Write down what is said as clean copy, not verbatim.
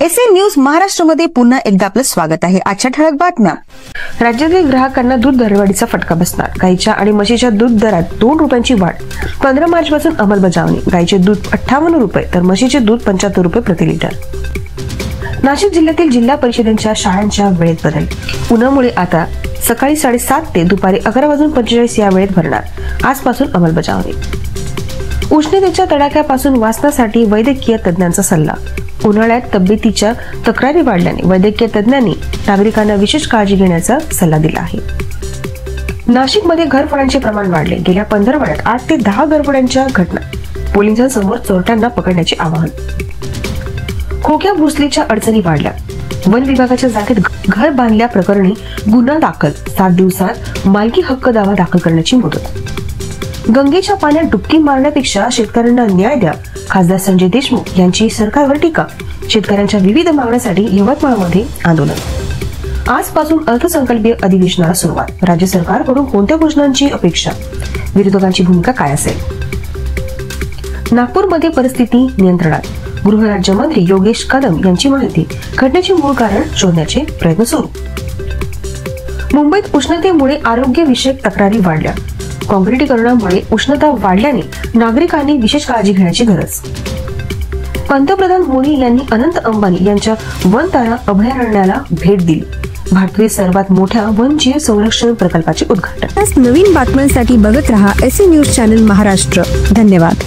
SA news महाराष्ट्रामध्ये पुन्हा एकदा आपलं स्वागत आहे। आजच्या ठळक बातम्या। राज्यातील ग्राहकांना दूध दरवाढीचा फटका बसणार। गाईच्या आणि म्हशीच्या दूध दरात 2 रुपयांची वाढ। 15 मार्च पासून अंमलबजावणी। गाईचे दूध 58 रुपये तर म्हशीचे दूध 75 रुपये प्रति लिटर। नाशिक जिल्ह्यातील जिल्हा परिषदांच्या शाळांच्या वेळेत बदल। उन्हामुळे आता सकाळी 7:30 ते दुपारी 11:45 या वेळेत भरणार। आजपासून अंमलबजावणी। उष्णतेच्या तडाख्यापासून वाचण्यासाठी वैद्यकीय तज्ञांचा सल्ला। उन्हाळ्यात तब्येतीच्या तक्रारी वाढल्याने वैद्यकीय तज्ञांनी नागरिकांना विशेष काळजी घेण्याचा सल्ला दिला आहे। नाशिकमध्ये घरफोड्यांचे प्रमाण वाढले। गेल्या 15 महिन्यात 8 ते 10 घरफोड्यांच्या घटना। पोलिसांसमोर चोरट्यांना पकडण्याचे आवाहन। खोक्या भुसलीच्या अडचणी वाढल्या। वन विभागाच्या जागेत घर बांधल्या प्रकरणी गुन्हा दाखल। 7 दिवसात मालकी हक्क दावा दाखल करण्याची मुदत। गंगेच्या पाण्यात डुबकी मारण्यापेक्षा शेतकऱ्यांना न्याय द्या। खासदार संजय देशमुख यांची सरकारवर टीका। शेतकऱ्यांच्या विविध मागण्यांसाठी यवतमाळमध्ये आंदोलन। आजपासून अर्थसंकल्पीय अधिवेशनाला सुरुवात। राज्य सरकारकडून कोणत्या घोषणांची अपेक्षा? विरोधकांची भूमिका काय असेल? नागपूरमध्ये परिस्थिती नियंत्रणात। गृहराज्यमंत्री योगेश कदम यांची माहिती। घटनेचे मूळ कारण शोधण्याचे प्रयत्न सुरू। मुंबईत उष्णतेमुळे आरोग्यविषयक तक्रारी वाढल्या। काँक्रिटीकरणामुळे उष्णता वाढल्याने नागरिकांनी विशेष काळजी घेण्याची गरज। पंतप्रधान मोदी यांनी अनंत अंबानी यांच्या वनतारा अभयारण्याला भेट दिली। भारतातील सर्वात मोठ्या वन्यजीव संरक्षण प्रकल्पाचे उद्घाटन। नवीन बातम्यांसाठी बघत रहा एसए न्यूज चॅनल महाराष्ट्र। धन्यवाद।